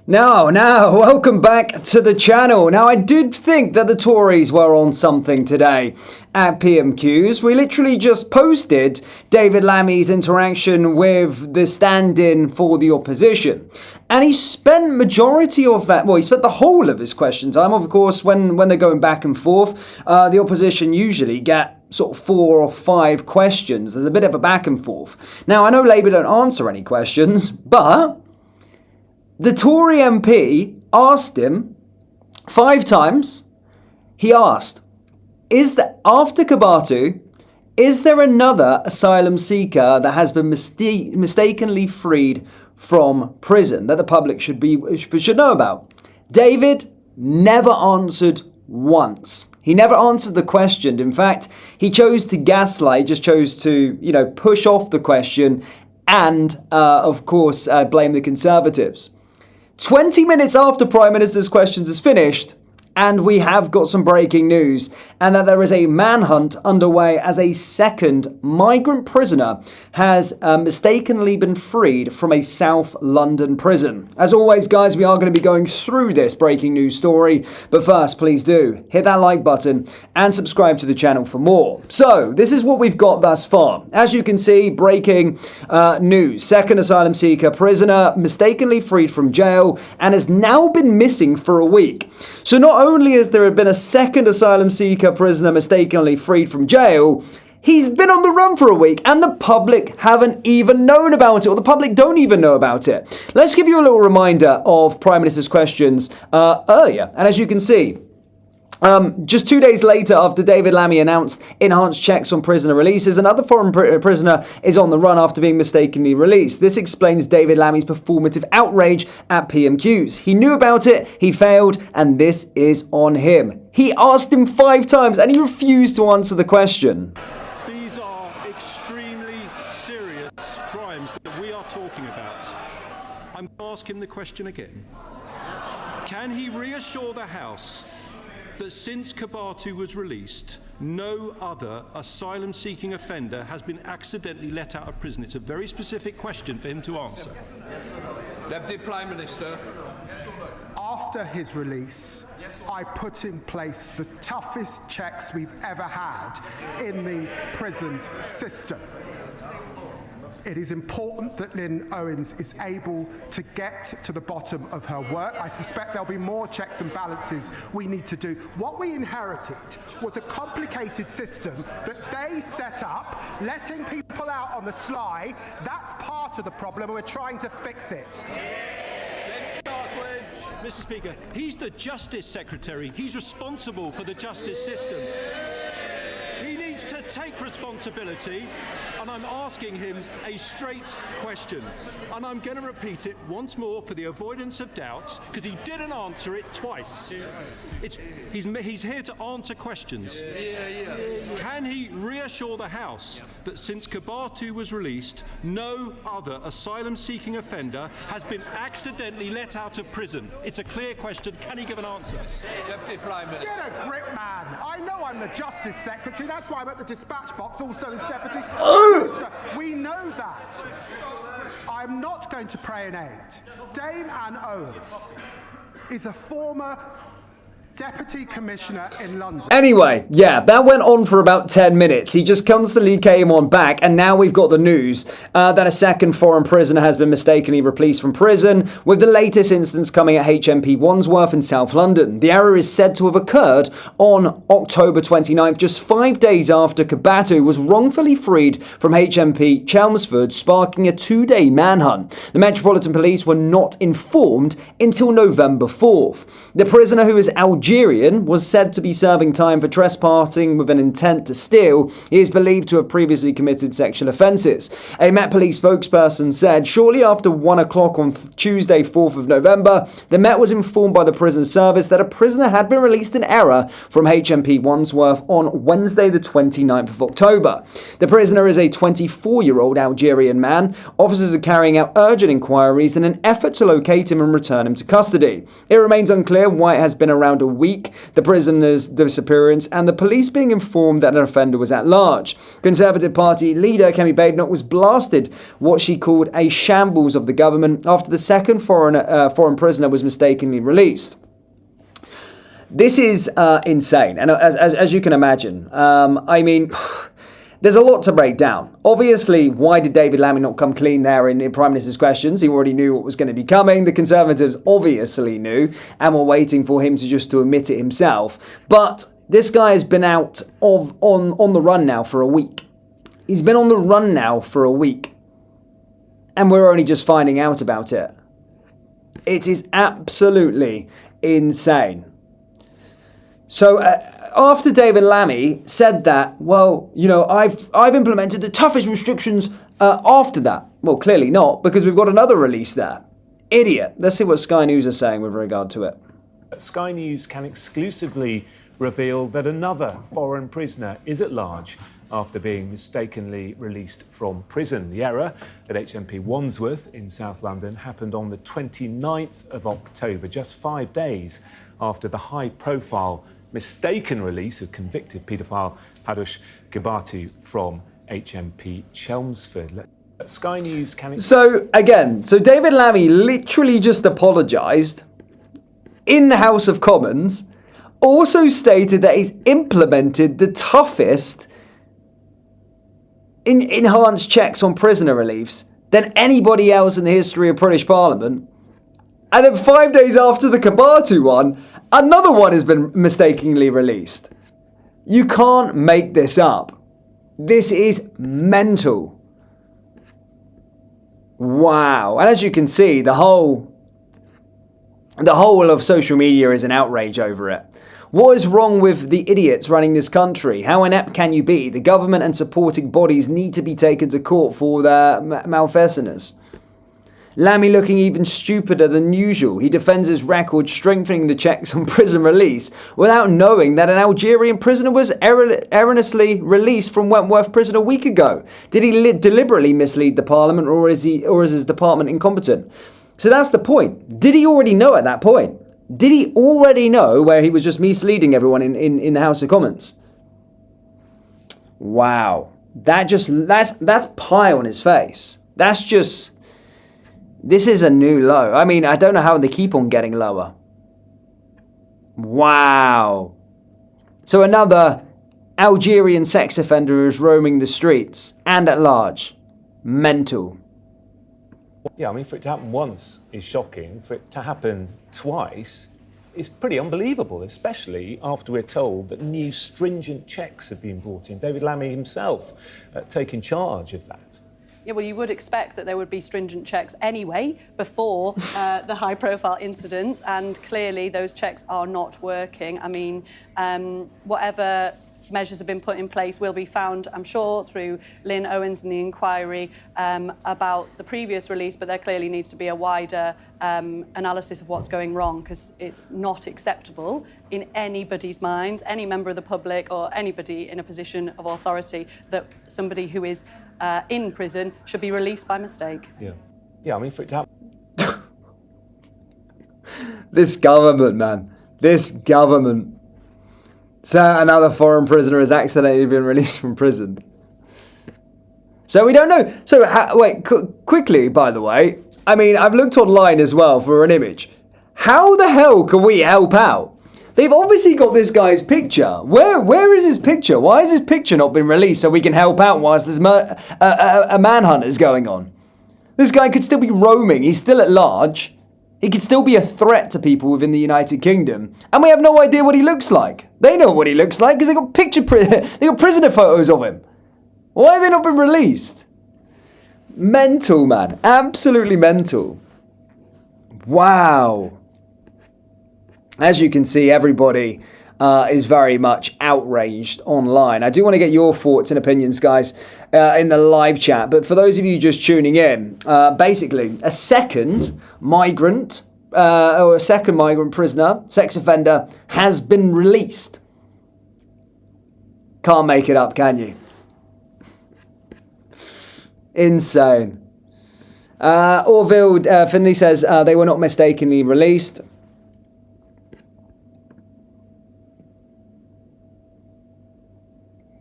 Now, welcome back to the channel. Now, I did think that the Tories were on something today at PMQs. We literally just posted David Lammy's interaction with the stand-in for the opposition. And he spent majority of that, well, he spent the whole of his question time. Of course, when they're going back and forth, the opposition usually get sort of 4 or 5 questions. There's a bit of a back and forth. Now, I know Labour don't answer any questions, but the Tory MP asked him 5 times. He asked, after Kabatu, is there another asylum seeker that has been mistakenly freed from prison that the public should know about? David never answered once. He never answered the question. In fact, he chose to gaslight, just chose to, push off the question and, of course, blame the Conservatives. 20 minutes after Prime Minister's questions is finished, and we have got some breaking news, and that there is a manhunt underway as a second migrant prisoner has mistakenly been freed from a South London prison. As always, guys, we are going to be going through this breaking news story, but first, please do hit that like button and subscribe to the channel for more. So, this is what we've got thus far. As you can see, breaking news. Second asylum seeker prisoner mistakenly freed from jail and has now been missing for a week. So not only has there been a second asylum seeker prisoner mistakenly freed from jail, he's been on the run for a week and the public haven't even known about it, or the public don't even know about it. Let's give you a little reminder of Prime Minister's questions earlier. And as you can see, just 2 days later, after David Lammy announced enhanced checks on prisoner releases, another foreign prisoner is on the run after being mistakenly released. This explains David Lammy's performative outrage at PMQs. He knew about it, he failed, and this is on him. He asked him 5 times and he refused to answer the question. These are extremely serious crimes that we are talking about. I'm going to ask him the question again. Can he reassure the House that since Kabatu was released, no other asylum-seeking offender has been accidentally let out of prison? It's a very specific question for him to answer. Deputy Prime Minister. After his release, I put in place the toughest checks we've ever had in the prison system. It is important that Lynn Owens is able to get to the bottom of her work. I suspect there'll be more checks and balances we need to do. What we inherited was a complicated system that they set up, letting people out on the sly. That's part of the problem, and we're trying to fix it. Mr. Speaker, he's the Justice Secretary. He's responsible for the justice system. He needs to take responsibility, and I'm asking him a straight question. And I'm going to repeat it once more for the avoidance of doubt, because he didn't answer it twice. He's here to answer questions. Can he reassure the House that since Kabatu was released, no other asylum-seeking offender has been accidentally let out of prison? It's a clear question. Can he give an answer? Deputy Prime Minister. Get a grip, man. I know I'm the Justice Secretary. That's why I'm at the dispatch box, also as Deputy Minister. We know that. I'm not going to pray in aid. Dame Anne Owens is a former Deputy Commissioner in London. Anyway, yeah, that went on for about 10 minutes. He just constantly came on back, and now we've got the news that a second foreign prisoner has been mistakenly released from prison, with the latest instance coming at HMP Wandsworth in South London. The error is said to have occurred on October 29th, just 5 days after Kabatu was wrongfully freed from HMP Chelmsford, sparking a 2-day manhunt. The Metropolitan Police were not informed until November 4th. The prisoner, who is Algerian, was said to be serving time for trespassing with an intent to steal. He is believed to have previously committed sexual offences. A Met Police spokesperson said, shortly after 1 o'clock on Tuesday, 4th of November, the Met was informed by the prison service that a prisoner had been released in error from HMP Wandsworth on Wednesday, the 29th of October. The prisoner is a 24-year-old Algerian man. Officers are carrying out urgent inquiries in an effort to locate him and return him to custody. It remains unclear why it has been around a week, the prisoner's disappearance, and the police being informed that an offender was at large. Conservative Party leader Kemi Badenoch was blasted what she called a shambles of the government after the second foreign prisoner was mistakenly released. This is insane, and as you can imagine, I mean, there's a lot to break down. Obviously, why did David Lammy not come clean there in Prime Minister's questions? He already knew what was going to be coming. The Conservatives obviously knew and were waiting for him to admit it himself. But this guy has been out on the run now for a week. He's been on the run now for a week. And we're only just finding out about it. It is absolutely insane. So after David Lammy said that, well, you know, I've implemented the toughest restrictions after that. Well, clearly not, because we've got another release there. Idiot. Let's see what Sky News are saying with regard to it. Sky News can exclusively reveal that another foreign prisoner is at large after being mistakenly released from prison. The error at HMP Wandsworth in South London happened on the 29th of October, just 5 days after the high-profile mistaken release of convicted paedophile Padush Gibatu from HMP Chelmsford. Sky News can... So David Lammy literally just apologised in the House of Commons, also stated that he's implemented the toughest enhanced checks on prisoner reliefs than anybody else in the history of British Parliament. And then 5 days after the Gibatu one, another one has been mistakenly released. You can't make this up. This is mental. Wow. And as you can see, the whole of social media is an outrage over it. What is wrong with the idiots running this country? How inept can you be? The government and supporting bodies need to be taken to court for their malfeasance. Lammy looking even stupider than usual. He defends his record, strengthening the checks on prison release without knowing that an Algerian prisoner was erroneously released from Wentworth prison a week ago. Did he deliberately mislead the parliament, or is his department incompetent? So that's the point. Did he already know at that point? Did he already know where he was just misleading everyone in the House of Commons? Wow. That's pie on his face. This is a new low. I mean, I don't know how they keep on getting lower. Wow. So another Algerian sex offender is roaming the streets and at large. Mental. Yeah, I mean, for it to happen once is shocking. For it to happen twice is pretty unbelievable, especially after we're told that new stringent checks have been brought in. David Lammy himself taking charge of that. Yeah, well, you would expect that there would be stringent checks anyway before the high-profile incident, and clearly those checks are not working. I mean, whatever measures have been put in place will be found, I'm sure, through Lynn Owens and the inquiry about the previous release, but there clearly needs to be a wider analysis of what's going wrong, because it's not acceptable in anybody's minds, any member of the public or anybody in a position of authority, that somebody who is in prison should be released by mistake. Yeah, I mean, for it to happen... This government, man. This government. So another foreign prisoner has accidentally been released from prison. So we don't know. So quickly, by the way, I mean, I've looked online as well for an image. How the hell can we help out? They've obviously got this guy's picture. Where is his picture? Why has his picture not been released so we can help out whilst there's a manhunt is going on? This guy could still be roaming. He's still at large. He could still be a threat to people within the United Kingdom. And we have no idea what he looks like. They know what he looks like because they got prisoner photos of him. Why have they not been released? Mental, man. Absolutely mental. Wow. As you can see, everybody is very much outraged online. I do want to get your thoughts and opinions, guys, in the live chat. But for those of you just tuning in, basically, a second migrant prisoner, sex offender, has been released. Can't make it up, can you? Insane. Orville Finley says they were not mistakenly released.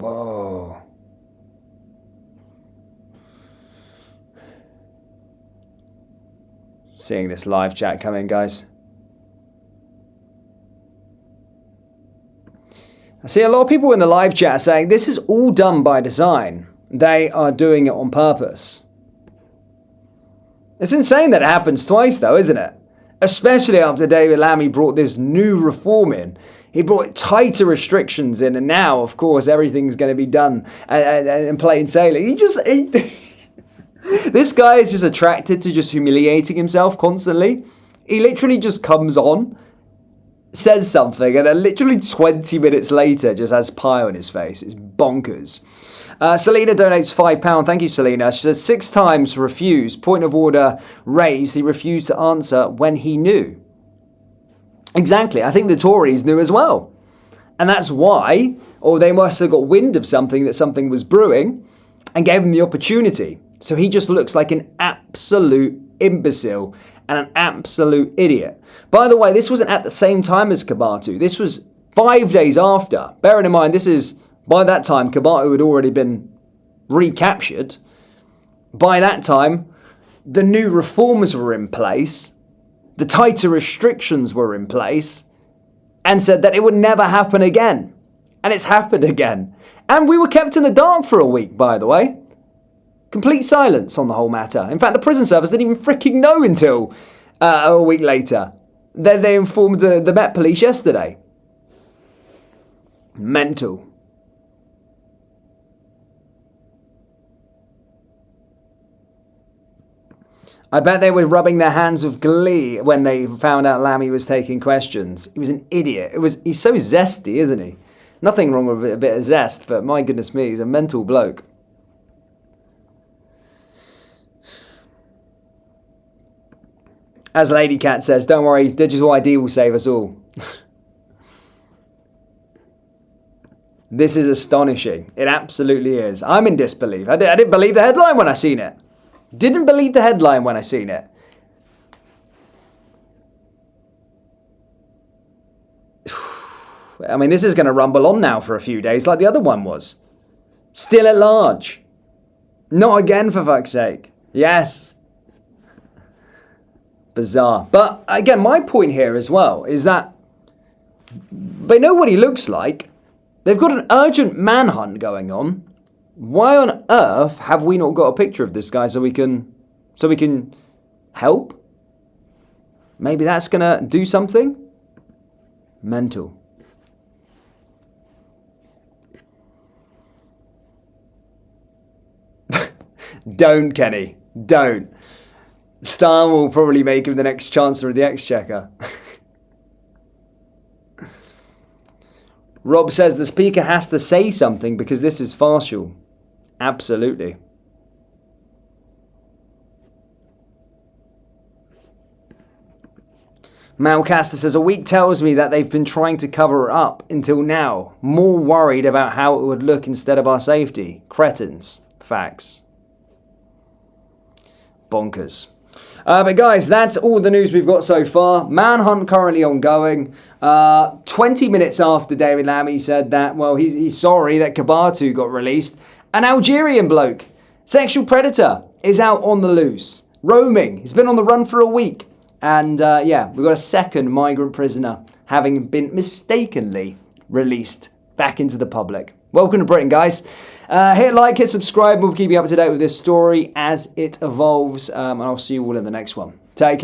Whoa. Seeing this live chat come in, guys. I see a lot of people in the live chat saying this is all done by design. They are doing it on purpose. It's insane that it happens twice, though, isn't it? Especially after David Lammy brought this new reform in. He brought tighter restrictions in, and now, of course, everything's going to be done in plain sailing. This guy is just attracted to just humiliating himself constantly. He literally just comes on, says something, and then literally 20 minutes later just has pie on his face. It's bonkers. Selena donates £5. Thank you, Selena. She says 6 times refused. Point of order raised. He refused to answer when he knew. Exactly. I think the Tories knew as well. And that's why, or they must have got wind of something, that something was brewing, and gave him the opportunity. So he just looks like an absolute imbecile and an absolute idiot. By the way, this wasn't at the same time as Kabatu. This was 5 days after. Bearing in mind, this is, by that time, Kabatu had already been recaptured. By that time, the new reforms were in place. The tighter restrictions were in place, and said that it would never happen again. And it's happened again. And we were kept in the dark for a week, by the way. Complete silence on the whole matter. In fact, the prison service didn't even freaking know until a week later. Then they informed the Met Police yesterday. Mental. I bet they were rubbing their hands with glee when they found out Lammy was taking questions. He was an idiot. He's so zesty, isn't he? Nothing wrong with a bit of zest, but my goodness me, he's a mental bloke. As Lady Cat says, don't worry, digital ID will save us all. This is astonishing. It absolutely is. I'm in disbelief. I didn't believe the headline when I seen it. Didn't believe the headline when I seen it. I mean, this is going to rumble on now for a few days like the other one was. Still at large. Not again, for fuck's sake. Yes. Bizarre. But again, my point here as well is that they know what he looks like. They've got an urgent manhunt going on. Why on earth have we not got a picture of this guy so we can help? Maybe that's gonna do something? Mental. Don't, Kenny. Don't. Stan will probably make him the next Chancellor of the Exchequer. Rob says the Speaker has to say something because this is farcical. Absolutely. Malcaster says, a week tells me that they've been trying to cover it up until now. More worried about how it would look instead of our safety. Cretins. Facts. Bonkers. But guys, that's all the news we've got so far. Manhunt currently ongoing. 20 minutes after David Lammy said that, well, he's sorry that Kabatu got released. An Algerian bloke, sexual predator, is out on the loose, roaming. He's been on the run for a week. And yeah, we've got a second migrant prisoner having been mistakenly released back into the public. Welcome to Britain, guys. Hit like, hit subscribe. We'll keep you up to date with this story as it evolves. And I'll see you all in the next one. Take care.